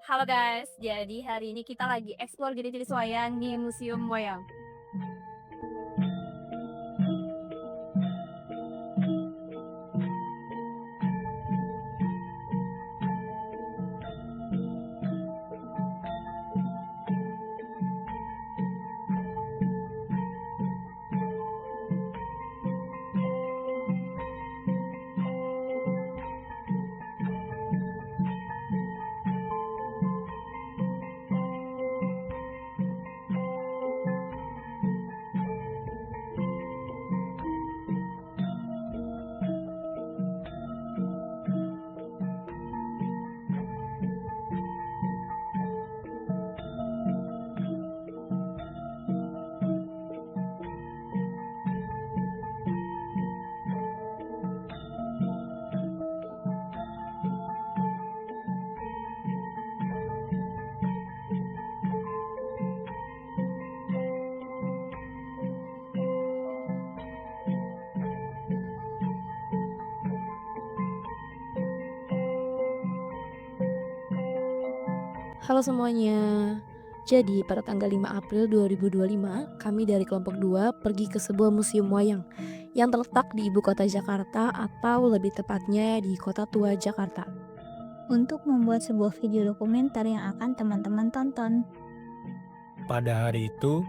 Halo guys, jadi hari ini kita lagi explore jenis-jenis wayang di Museum Wayang. Halo semuanya. Jadi pada tanggal 5 April 2025, kami dari kelompok 2 pergi ke sebuah museum wayang yang terletak di ibu kota Jakarta atau lebih tepatnya di Kota Tua Jakarta. Untuk membuat sebuah video dokumenter yang akan teman-teman tonton. Pada hari itu,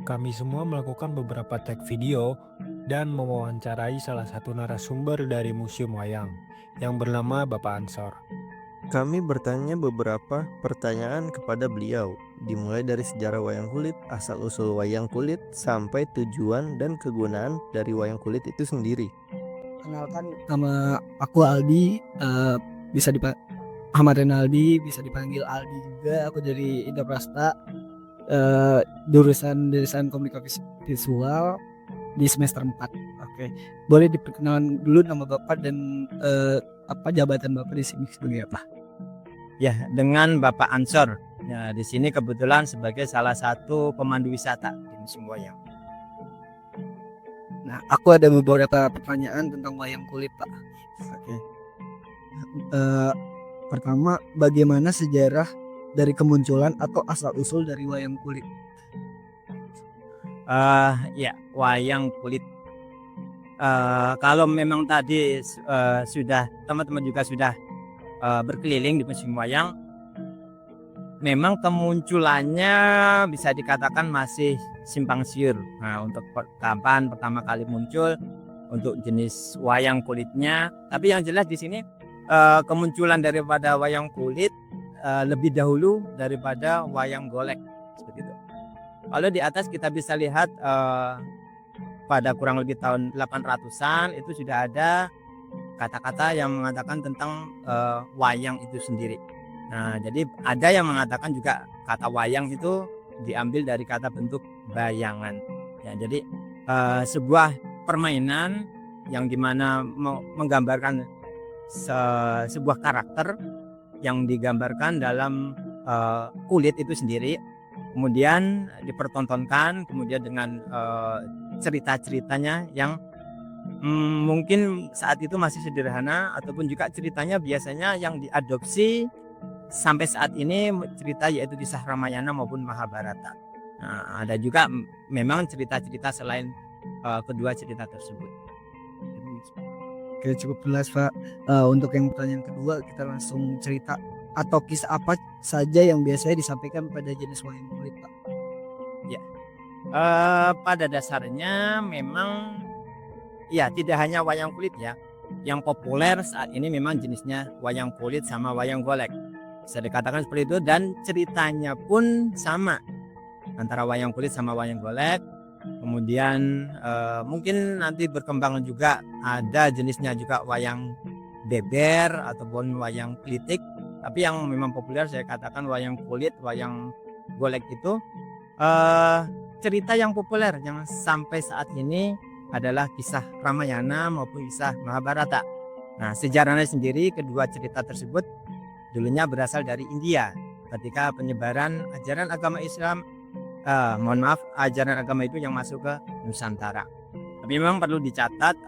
kami semua melakukan beberapa tag video dan mewawancarai salah satu narasumber dari Museum Wayang yang bernama Bapak Ansor. Kami bertanya beberapa pertanyaan kepada beliau, dimulai dari sejarah wayang kulit, asal-usul wayang kulit, sampai tujuan dan kegunaan dari wayang kulit itu sendiri. Kenalkan, nama aku Aldi, bisa dipanggil Ahmad Renaldi, bisa dipanggil Aldi juga. Aku dari Indoprasta, jurusan desain komunikasi visual di semester 4. Oke, boleh diperkenalkan dulu nama Bapak dan jabatan Bapak di sini sebagai apa? Ya, dengan Bapak Ansor. Ya, di sini kebetulan sebagai salah satu pemandu wisata di Museum Wayang. Nah, aku ada beberapa pertanyaan tentang wayang kulit, Pak. Oke. Pertama, bagaimana sejarah dari kemunculan atau asal-usul dari wayang kulit? Ya, wayang kulit. Kalau memang tadi sudah teman-teman juga sudah berkeliling di Museum Wayang, memang kemunculannya bisa dikatakan masih simpang siur. Nah, untuk kapan pertama kali muncul untuk jenis wayang kulitnya, tapi yang jelas di sini kemunculan daripada wayang kulit lebih dahulu daripada wayang golek, seperti itu. Kalau di atas kita bisa lihat pada kurang lebih tahun 800-an itu sudah ada kata-kata yang mengatakan tentang wayang itu sendiri. Nah, jadi ada yang mengatakan juga kata wayang itu diambil dari kata bentuk bayangan. Ya, jadi sebuah permainan yang dimana menggambarkan sebuah karakter yang digambarkan dalam kulit itu sendiri, kemudian dipertontonkan, kemudian dengan cerita-ceritanya yang mungkin saat itu masih sederhana, ataupun juga ceritanya biasanya yang diadopsi sampai saat ini cerita yaitu kisah Ramayana maupun Mahabharata. Nah, ada juga memang cerita-cerita selain kedua cerita tersebut. Oke, cukup jelas, Pak. Untuk yang pertanyaan kedua, kita langsung cerita atau kisah apa saja yang biasanya disampaikan pada jenis wayang kulit, Pak? Ya, pada dasarnya memang ya tidak hanya wayang kulit ya. Yang populer saat ini memang jenisnya wayang kulit sama wayang golek. Bisa dikatakan seperti itu, dan ceritanya pun sama antara wayang kulit sama wayang golek. Kemudian mungkin nanti berkembang juga ada jenisnya juga wayang beber ataupun wayang klitik. Tapi yang memang populer saya katakan wayang kulit, wayang golek itu cerita yang populer yang sampai saat ini adalah kisah Ramayana maupun kisah Mahabharata. Nah, sejarahnya sendiri kedua cerita tersebut dulunya berasal dari India ketika penyebaran ajaran agama Islam, ajaran agama itu yang masuk ke Nusantara. Pada Tapi memang perlu dicatat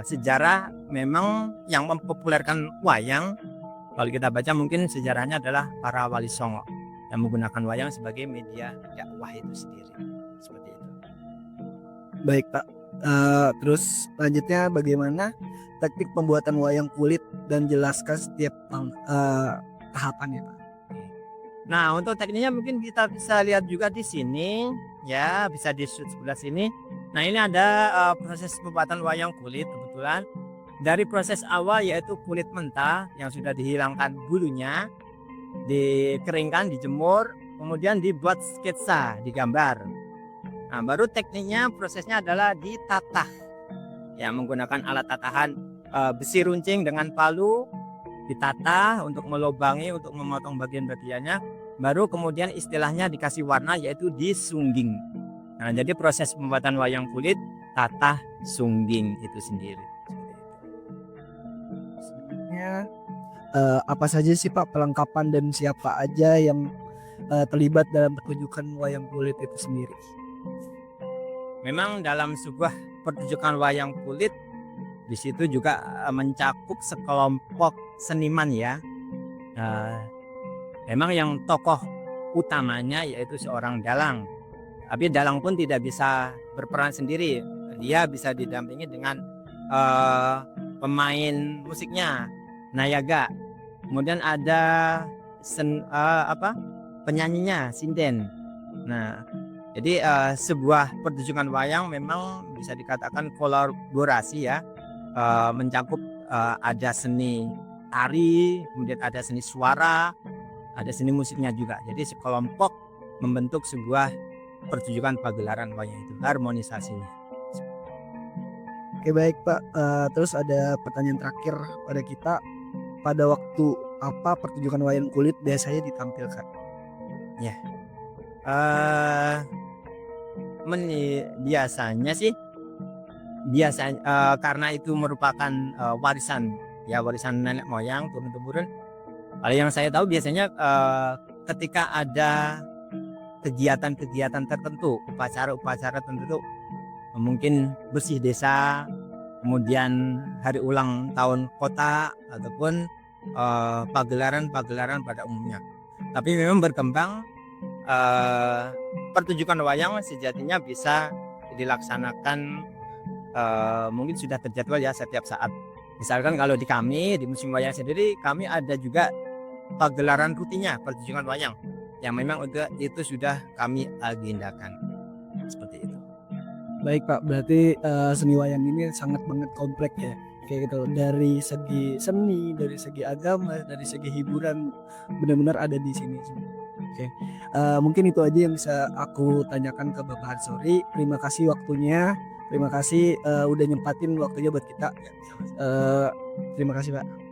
sejarah memang yang mempopulerkan wayang. Kalau kita baca mungkin sejarahnya adalah para Wali Songo yang menggunakan wayang sebagai media dakwah itu sendiri. Seperti itu. Baik Pak. Terus selanjutnya bagaimana teknik pembuatan wayang kulit dan jelaskan setiap tahapannya Pak. Nah, untuk tekniknya mungkin kita bisa lihat juga di sini, ya, bisa di shoot sebelah sini. Nah, ini ada proses pembuatan wayang kulit kebetulan. Dari proses awal yaitu kulit mentah yang sudah dihilangkan bulunya, dikeringkan, dijemur, kemudian dibuat sketsa, digambar. Nah, baru tekniknya prosesnya adalah ditatah. Ya, menggunakan alat tatahan besi runcing dengan palu, ditatah untuk melubangi, untuk memotong bagian-bagiannya. Baru kemudian istilahnya dikasih warna yaitu disungging. Nah, jadi proses pembuatan wayang kulit tatah sungging itu sendiri. Sebenarnya apa saja sih Pak perlengkapan dan siapa aja yang terlibat dalam pertunjukan wayang kulit itu sendiri? Memang dalam sebuah pertunjukan wayang kulit di situ juga mencakup sekelompok seniman ya. Memang yang tokoh utamanya yaitu seorang dalang. Tapi dalang pun tidak bisa berperan sendiri. Dia bisa didampingi dengan pemain musiknya, nayaga. Kemudian ada penyanyinya, sinden. Nah, jadi sebuah pertunjukan wayang memang bisa dikatakan kolaborasi ya. Mencakup ada seni tari, kemudian ada seni suara, ada seni musiknya juga. Jadi sekelompok membentuk sebuah pertunjukan pagelaran wayang itu, harmonisasinya. Oke baik Pak, terus ada pertanyaan terakhir pada kita. Pada waktu apa pertunjukan wayang kulit biasanya ditampilkan? Ya, biasanya sih karena itu merupakan warisan nenek moyang turun temurun. Kalau yang saya tahu biasanya ketika ada kegiatan-kegiatan tertentu, upacara-upacara tertentu, mungkin bersih desa, kemudian hari ulang tahun kota ataupun pagelaran-pagelaran pada umumnya. Tapi memang berkembang pertunjukan wayang sejatinya bisa dilaksanakan mungkin sudah terjadwal ya setiap saat. Misalkan kalau di kami di Museum Wayang sendiri kami ada juga pagelaran rutinnya pertunjukan wayang yang memang itu sudah kami agendakan seperti itu. Baik Pak, berarti seni wayang ini sangat banget kompleks ya, kayak gitu. Dari segi seni, dari segi agama, dari segi hiburan, benar-benar ada di sini. Oke, mungkin itu aja yang bisa aku tanyakan ke Bapak Hansori. Terima kasih waktunya, terima kasih udah nyempatin waktunya buat kita. Terima kasih Pak.